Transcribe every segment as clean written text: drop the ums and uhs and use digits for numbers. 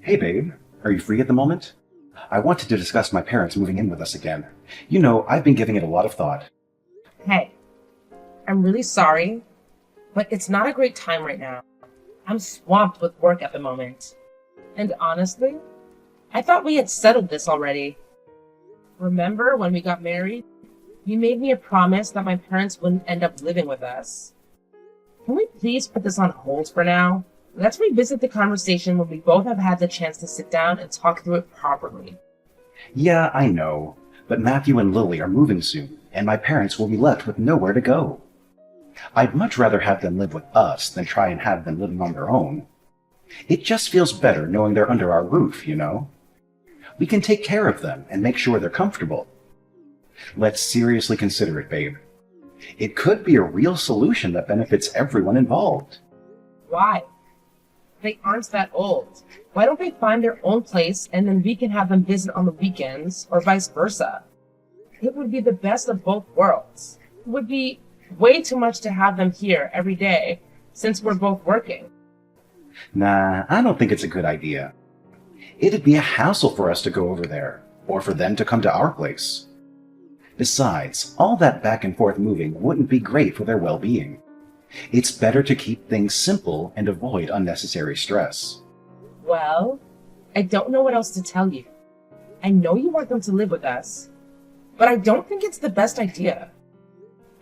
Hey babe, are you free at the moment? I wanted to discuss my parents moving in with us again. You know, I've been giving it a lot of thought. Hey, I'm really sorry, but it's not a great time right now. I'm swamped with work at the moment. And honestly, I thought we had settled this already. Remember when we got married? You made me a promise that my parents wouldn't end up living with us. Can we please put this on hold for now? Let's revisit the conversation when we both have had the chance to sit down and talk through it properly. Yeah, I know, but Matthew and Lily are moving soon, and my parents will be left with nowhere to go. I'd much rather have them live with us than try and have them living on their own. It just feels better knowing they're under our roof, you know? We can take care of them and make sure they're comfortable. Let's seriously consider it, babe. It could be a real solution that benefits everyone involved. Why? They aren't that old. Why don't they find their own place and then we can have them visit on the weekends, or vice versa? It would be the best of both worlds. It would be way too much to have them here every day since we're both working. Nah, I don't think it's a good idea. It'd be a hassle for us to go over there, or for them to come to our place. Besides, all that back and forth moving wouldn't be great for their well-being. It's better to keep things simple and avoid unnecessary stress. Well, I don't know what else to tell you. I know you want them to live with us, but I don't think it's the best idea.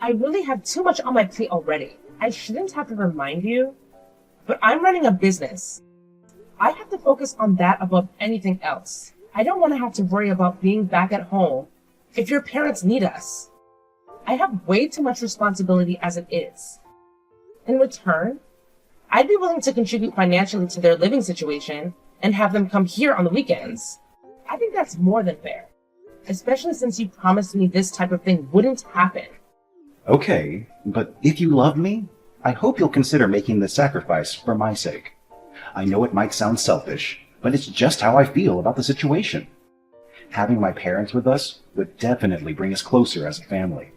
I really have too much on my plate already. I shouldn't have to remind you, but I'm running a business. I have to focus on that above anything else. I don't want to have to worry about being back at home if your parents need us. I have way too much responsibility as it is. In return, I'd be willing to contribute financially to their living situation and have them come here on the weekends. I think that's more than fair, especially since you promised me this type of thing wouldn't happen. Okay, but if you love me, I hope you'll consider making the sacrifice for my sake. I know it might sound selfish, but it's just how I feel about the situation. Having my parents with us would definitely bring us closer as a family.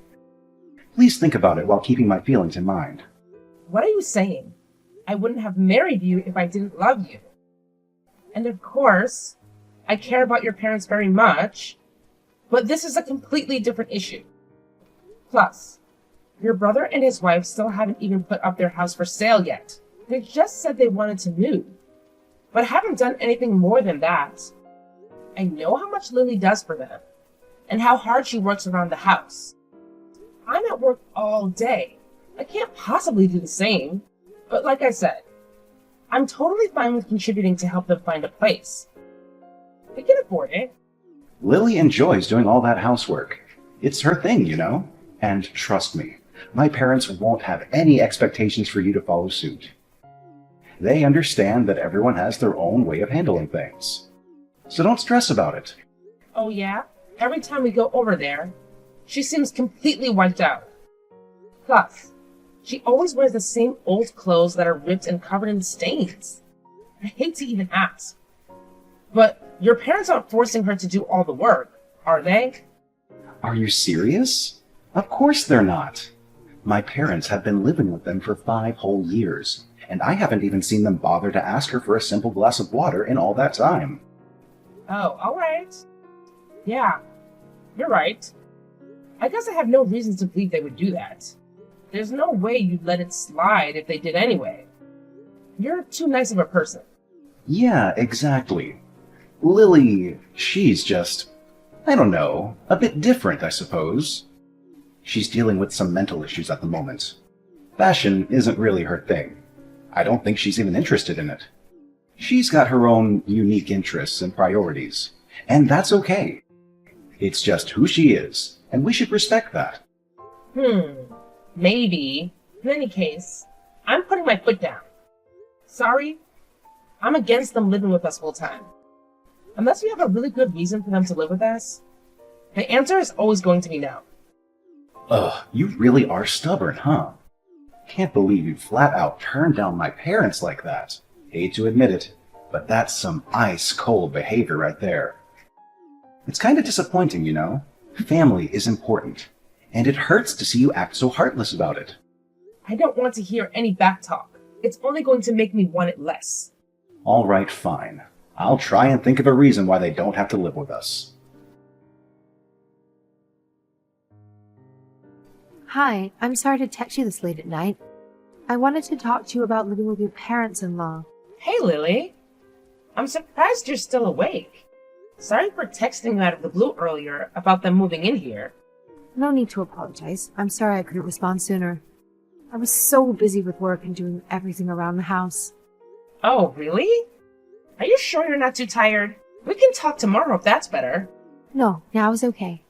Please think about it while keeping my feelings in mind. What are you saying? I wouldn't have married you if I didn't love you. And of course, I care about your parents very much, but this is a completely different issue. Plus, your brother and his wife still haven't even put up their house for sale yet. They just said they wanted to move, but haven't done anything more than that. I know how much Lily does for them, and how hard she works around the house. I'm at work all day. I can't possibly do the same. But like I said, I'm totally fine with contributing to help them find a place. They can afford it. Lily enjoys doing all that housework. It's her thing, you know? And trust me, my parents won't have any expectations for you to follow suit. They understand that everyone has their own way of handling things. So don't stress about it. Oh yeah? Every time we go over there, she seems completely wiped out. Plus, she always wears the same old clothes that are ripped and covered in stains. I hate to even ask. But your parents aren't forcing her to do all the work, are they? Are you serious? Of course they're not. My parents have been living with them for 5 whole years, and I haven't even seen them bother to ask her for a simple glass of water in all that time. Oh, alright. Yeah, you're right. I guess I have no reason to believe they would do that. There's no way you'd let it slide if they did anyway. You're too nice of a person. Yeah, exactly. Lily, she's just, I don't know, a bit different, I suppose. She's dealing with some mental issues at the moment. Fashion isn't really her thing. I don't think she's even interested in it. She's got her own unique interests and priorities, and that's okay. It's just who she is, and we should respect that. Maybe. In any case, I'm putting my foot down. Sorry, I'm against them living with us full time. Unless we have a really good reason for them to live with us, the answer is always going to be no. Ugh, you really are stubborn, huh? Can't believe you flat out turned down my parents like that. Hate to admit it, but that's some ice-cold behavior right there. It's kind of disappointing, you know? Family is important, and it hurts to see you act so heartless about it. I don't want to hear any back talk. It's only going to make me want it less. All right, fine. I'll try and think of a reason why they don't have to live with us. Hi, I'm sorry to text you this late at night. I wanted to talk to you about living with your parents-in-law. Hey, Lily. I'm surprised you're still awake. Sorry for texting you out of the blue earlier about them moving in here. No need to apologize. I'm sorry I couldn't respond sooner. I was so busy with work and doing everything around the house. Oh, really? Are you sure you're not too tired? We can talk tomorrow if that's better. No, now is okay.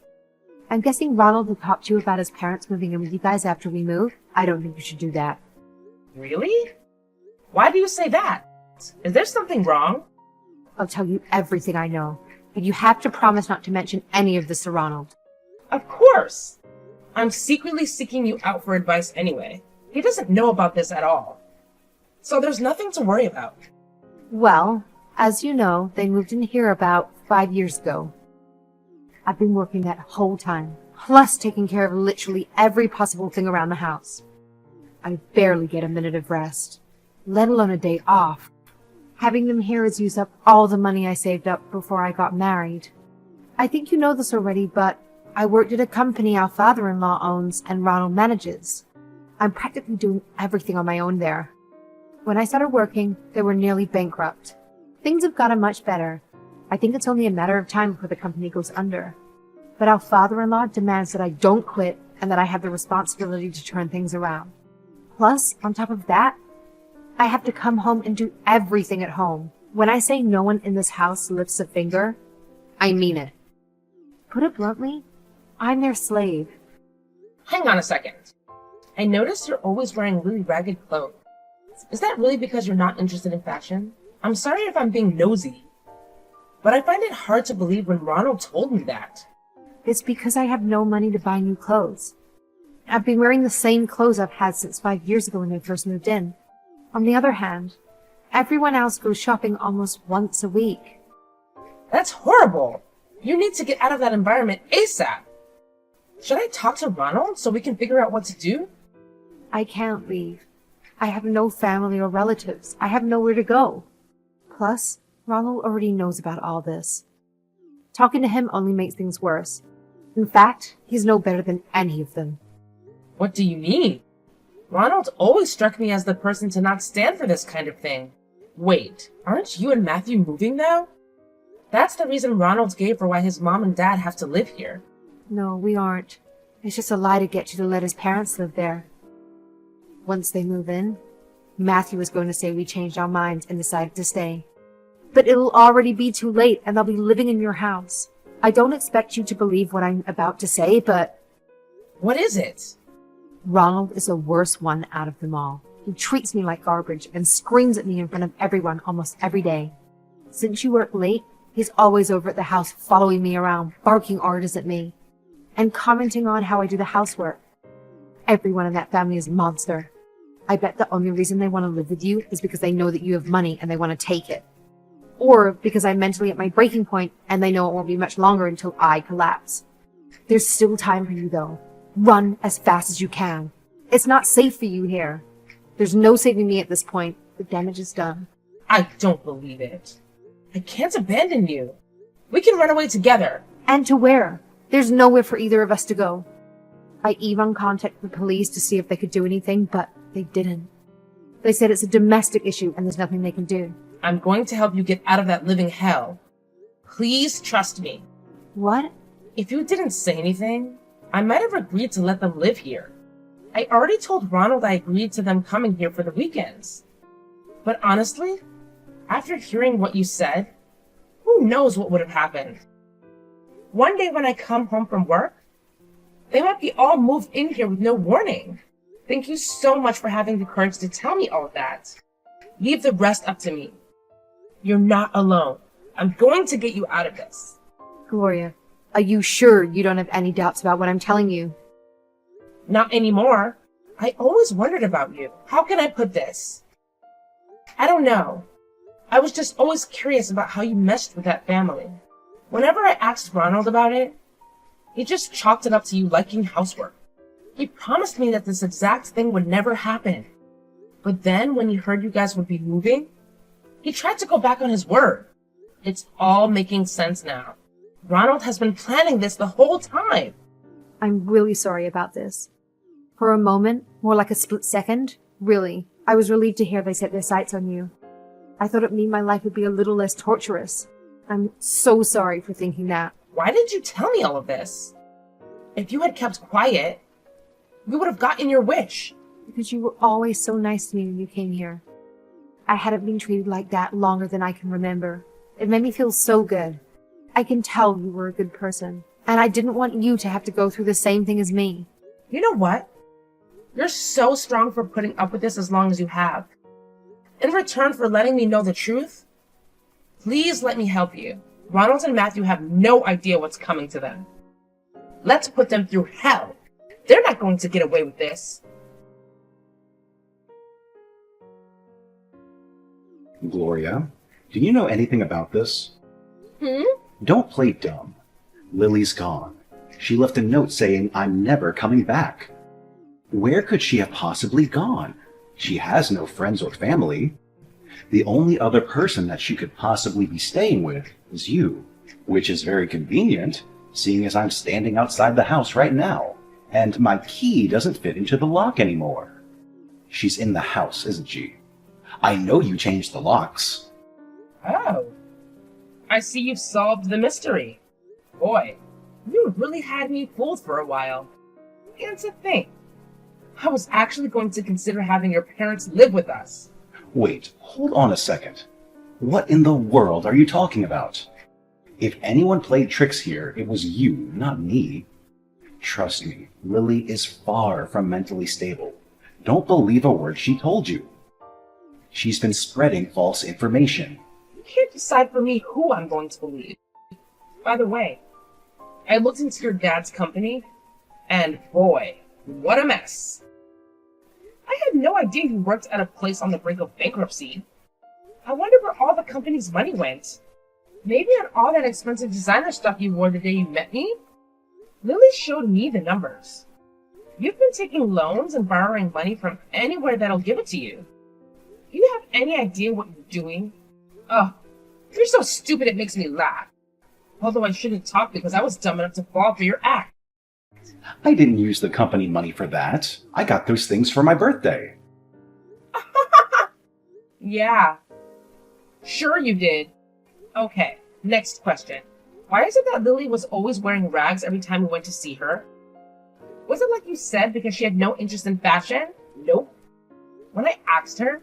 I'm guessing Ronald will talk to you about his parents moving in with you guys after we move. I don't think you should do that. Really? Why do you say that? Is there something wrong? I'll tell you everything I know, but you have to promise not to mention any of this to Ronald. Of course! I'm secretly seeking you out for advice anyway. He doesn't know about this at all. So there's nothing to worry about. Well, as you know, they moved in here about 5 years ago. I've been working that whole time, plus taking care of literally every possible thing around the house. I barely get a minute of rest, let alone a day off. Having them here has used up all the money I saved up before I got married. I think you know this already, but I worked at a company our father-in-law owns and Ronald manages. I'm practically doing everything on my own there. When I started working, they were nearly bankrupt. Things have gotten much better. I think it's only a matter of time before the company goes under. But our father-in-law demands that I don't quit and that I have the responsibility to turn things around. Plus, on top of that, I have to come home and do everything at home. When I say no one in this house lifts a finger, I mean it. Put it bluntly, I'm their slave. Hang on a second. I noticed you're always wearing really ragged clothes. Is that really because you're not interested in fashion? I'm sorry if I'm being nosy, but I find it hard to believe when Ronald told me that. It's because I have no money to buy new clothes. I've been wearing the same clothes I've had since 5 years ago when I first moved in. On the other hand, everyone else goes shopping almost once a week. That's horrible. You need to get out of that environment ASAP. Should I talk to Ronald so we can figure out what to do? I can't leave. I have no family or relatives. I have nowhere to go. Plus, Ronald already knows about all this. Talking to him only makes things worse. In fact, he's no better than any of them. What do you mean? Ronald always struck me as the person to not stand for this kind of thing. Wait, aren't you and Matthew moving now? That's the reason Ronald gave for why his mom and dad have to live here. No, we aren't. It's just a lie to get you to let his parents live there. Once they move in, Matthew was going to say we changed our minds and decided to stay. But it'll already be too late and they'll be living in your house. I don't expect you to believe what I'm about to say, but... What is it? Ronald is the worst one out of them all. He treats me like garbage and screams at me in front of everyone almost every day. Since you work late, he's always over at the house following me around, barking orders at me, and commenting on how I do the housework. Everyone in that family is a monster. I bet the only reason they want to live with you is because they know that you have money and they want to take it. Or because I'm mentally at my breaking point and they know it won't be much longer until I collapse. There's still time for you though. Run as fast as you can. It's not safe for you here. There's no saving me at this point. The damage is done. I don't believe it. I can't abandon you. We can run away together. And to where? There's nowhere for either of us to go. I even contacted the police to see if they could do anything, but they didn't. They said it's a domestic issue and there's nothing they can do. I'm going to help you get out of that living hell. Please trust me. What? If you didn't say anything, I might have agreed to let them live here. I already told Ronald I agreed to them coming here for the weekends. But honestly, after hearing what you said, who knows what would have happened? One day when I come home from work, they might be all moved in here with no warning. Thank you so much for having the courage to tell me all of that. Leave the rest up to me. You're not alone. I'm going to get you out of this. Gloria, are you sure you don't have any doubts about what I'm telling you? Not anymore. I always wondered about you. How can I put this? I don't know. I was just always curious about how you meshed with that family. Whenever I asked Ronald about it, he just chalked it up to you liking housework. He promised me that this exact thing would never happen. But then, when he heard you guys would be moving, he tried to go back on his word. It's all making sense now. Ronald has been planning this the whole time. I'm really sorry about this. For a moment, more like a split second, really, I was relieved to hear they set their sights on you. I thought it meant my life would be a little less torturous. I'm so sorry for thinking that. Why did you tell me all of this? If you had kept quiet, we would have gotten your wish. Because you were always so nice to me when you came here. I hadn't been treated like that longer than I can remember. It made me feel so good. I can tell you were a good person, and I didn't want you to have to go through the same thing as me. You know what? You're so strong for putting up with this as long as you have. In return for letting me know the truth, please let me help you. Ronald and Matthew have no idea what's coming to them. Let's put them through hell. They're not going to get away with this. Gloria, do you know anything about this? Hmm? Don't play dumb. Lily's gone. She left a note saying, "I'm never coming back." Where could she have possibly gone? She has no friends or family. The only other person that she could possibly be staying with is you, which is very convenient, seeing as I'm standing outside the house right now, and my key doesn't fit into the lock anymore. She's in the house, isn't she? I know you changed the locks. Oh. I see you've solved the mystery. Boy, you really had me fooled for a while. And to think, I was actually going to consider having your parents live with us. Wait, hold on a second. What in the world are you talking about? If anyone played tricks here, it was you, not me. Trust me, Lily is far from mentally stable. Don't believe a word she told you. She's been spreading false information. You can't decide for me who I'm going to believe. By the way, I looked into your dad's company, and boy, what a mess. I had no idea you worked at a place on the brink of bankruptcy. I wonder where all the company's money went. Maybe on all that expensive designer stuff you wore the day you met me? Lily showed me the numbers. You've been taking loans and borrowing money from anywhere that'll give it to you. Do you have any idea what you're doing? Oh, you're so stupid it makes me laugh. Although I shouldn't talk because I was dumb enough to fall for your act. I didn't use the company money for that. I got those things for my birthday. Yeah. Sure you did. Okay, next question. Why is it that Lily was always wearing rags every time we went to see her? Was it like you said because she had no interest in fashion? Nope. When I asked her,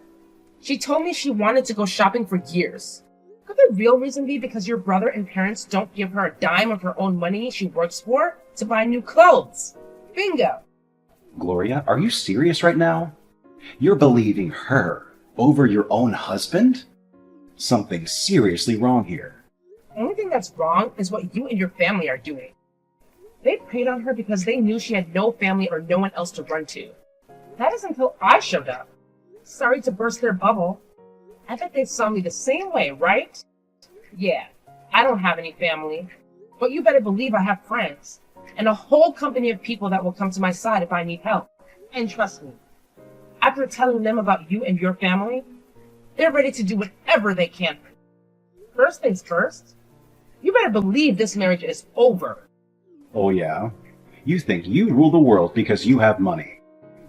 she told me she wanted to go shopping for years. Could the real reason be because your brother and parents don't give her a dime of her own money she works for to buy new clothes? Bingo! Gloria, are you serious right now? You're believing her over your own husband? Something's seriously wrong here. The only thing that's wrong is what you and your family are doing. They preyed on her because they knew she had no family or no one else to run to. That is until I showed up. Sorry to burst their bubble. I bet they saw me the same way, right? Yeah, I don't have any family. But you better believe I have friends. And a whole company of people that will come to my side if I need help. And trust me, after telling them about you and your family, they're ready to do whatever they can. First things first, you better believe this marriage is over. Oh yeah? You think you rule the world because you have money.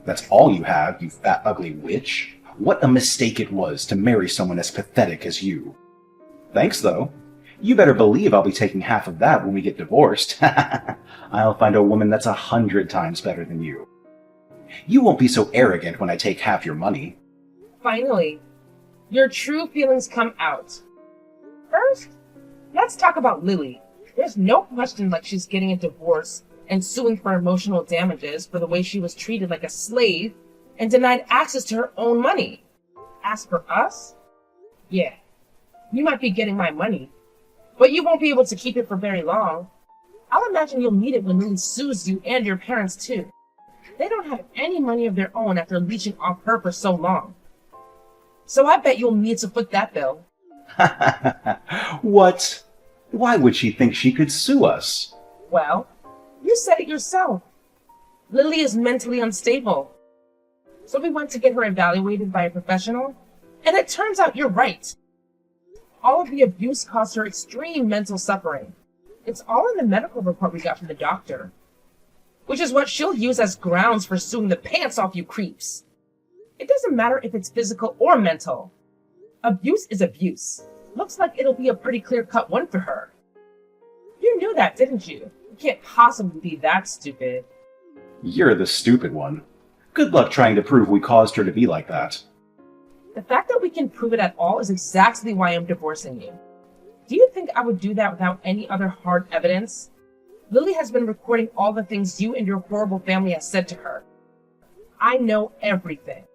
That's all you have, you fat ugly witch. What a mistake it was to marry someone as pathetic as you. Thanks though. You better believe I'll be taking half of that when we get divorced. I'll find a woman that's 100 times better than you. You won't be so arrogant when I take half your money. Finally, your true feelings come out. First, let's talk about Lily. There's no question like she's getting a divorce and suing for emotional damages for the way she was treated like a slave and denied access to her own money. As for us, yeah, you might be getting my money, but you won't be able to keep it for very long. I'll imagine you'll need it when Lily sues you and your parents too. They don't have any money of their own after leeching off her for so long. So I bet you'll need to foot that bill. What? Why would she think she could sue us? Well, you said it yourself. Lily is mentally unstable. So we went to get her evaluated by a professional, and it turns out you're right. all of the abuse caused her extreme mental suffering. It's all in the medical report we got from the doctor. Which is what she'll use as grounds for suing the pants off you creeps. It doesn't matter if it's physical or mental. Abuse is abuse. Looks like it'll be a pretty clear-cut one for her. You knew that, didn't you? You can't possibly be that stupid. You're the stupid one. Good luck trying to prove we caused her to be like that. The fact that we can prove it at all is exactly why I'm divorcing you. Do you think I would do that without any other hard evidence? Lily has been recording all the things you and your horrible family has said to her. I know everything.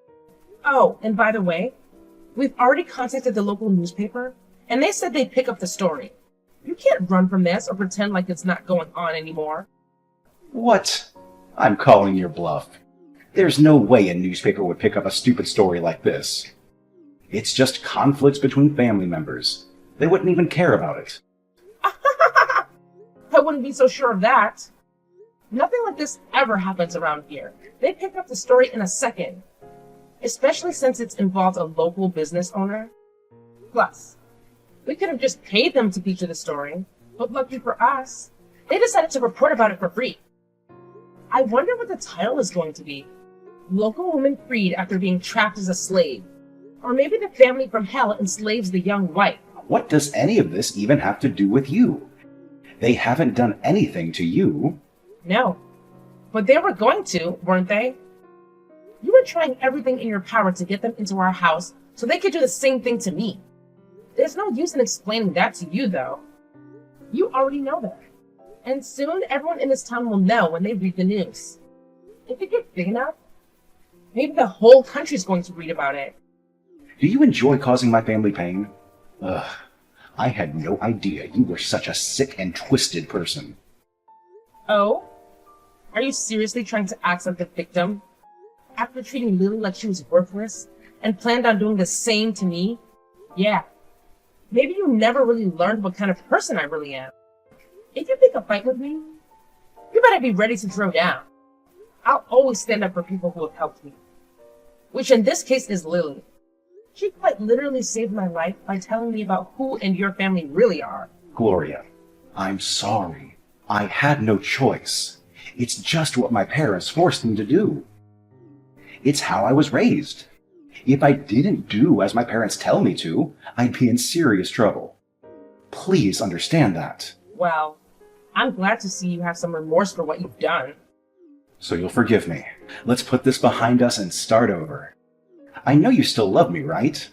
Oh, and by the way, we've already contacted the local newspaper, and they said they'd pick up the story. You can't run from this or pretend like it's not going on anymore. What? I'm calling your bluff. There's no way a newspaper would pick up a stupid story like this. It's just conflicts between family members. They wouldn't even care about it. I wouldn't be so sure of that. Nothing like this ever happens around here. They pick up the story in a second, especially since it's involved a local business owner. Plus, we could have just paid them to feature the story, but lucky for us, they decided to report about it for free. I wonder what the title is going to be. Local woman freed after being trapped as a slave. Or maybe the family from hell enslaves the young wife. What does any of this even have to do with you? They haven't done anything to you. No, but they were going to, weren't they? You were trying everything in your power to get them into our house so they could do the same thing to me. There's no use in explaining that to you, though. You already know that. And soon everyone in this town will know when they read the news. If it gets big enough, maybe the whole country's going to read about it. Do you enjoy causing my family pain? Ugh, I had no idea you were such a sick and twisted person. Oh? Are you seriously trying to act like the victim? After treating Lily like she was worthless, and planned on doing the same to me? Yeah. Maybe you never really learned what kind of person I really am. If you pick a fight with me, you better be ready to throw down. I'll always stand up for people who have helped me. Which in this case is Lily. She quite literally saved my life by telling me about who and your family really are. Gloria, I'm sorry. I had no choice. It's just what my parents forced me to do. It's how I was raised. If I didn't do as my parents tell me to, I'd be in serious trouble. Please understand that. Well, I'm glad to see you have some remorse for what you've done. So you'll forgive me. Let's put this behind us and start over. I know you still love me, right?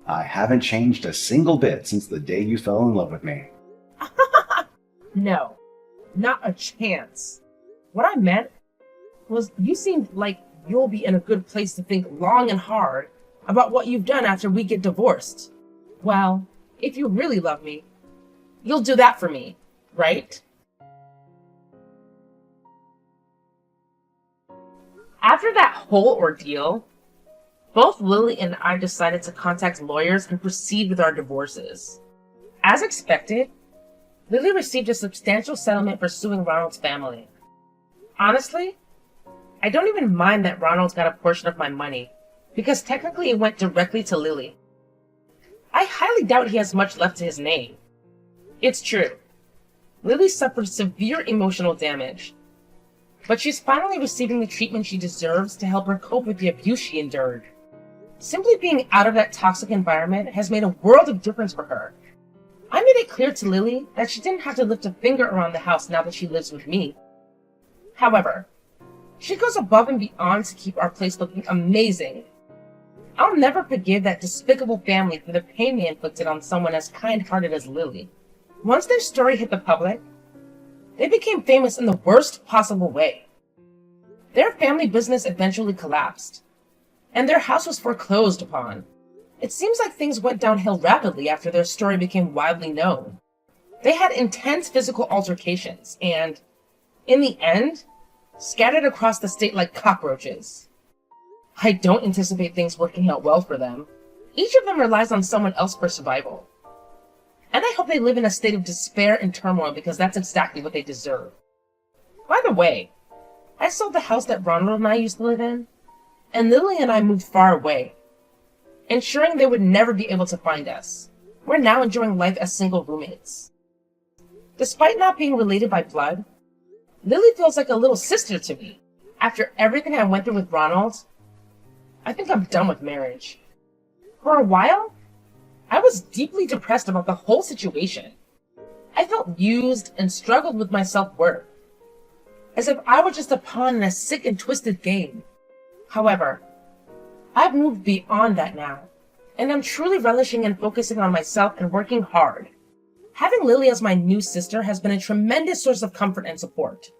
I haven't changed a single bit since the day you fell in love with me. No, not a chance. What I meant was you seemed like you'll be in a good place to think long and hard about what you've done after we get divorced. Well, if you really love me, you'll do that for me, right? After that whole ordeal, both Lily and I decided to contact lawyers and proceed with our divorces. As expected, Lily received a substantial settlement for suing Ronald's family. Honestly, I don't even mind that Ronald got a portion of my money, because technically it went directly to Lily. I highly doubt he has much left to his name. It's true. Lily suffered severe emotional damage, but she's finally receiving the treatment she deserves to help her cope with the abuse she endured. Simply being out of that toxic environment has made a world of difference for her. I made it clear to Lily that she didn't have to lift a finger around the house now that she lives with me. However, she goes above and beyond to keep our place looking amazing. I'll never forgive that despicable family for the pain they inflicted on someone as kind-hearted as Lily. Once their story hit the public, they became famous in the worst possible way. Their family business eventually collapsed, and their house was foreclosed upon. It seems like things went downhill rapidly after their story became widely known. They had intense physical altercations and, in the end, scattered across the state like cockroaches. I don't anticipate things working out well for them. Each of them relies on someone else for survival. And I hope they live in a state of despair and turmoil because that's exactly what they deserve. By the way, I sold the house that Ronald and I used to live in, and Lily and I moved far away, ensuring they would never be able to find us. We're now enjoying life as single roommates. Despite not being related by blood, Lily feels like a little sister to me. After everything I went through with Ronald, I think I'm done with marriage. For a while, I was deeply depressed about the whole situation. I felt used and struggled with my self-worth, as if I were just a pawn in a sick and twisted game. However, I've moved beyond that now, and I'm truly relishing and focusing on myself and working hard. Having Lily as my new sister has been a tremendous source of comfort and support.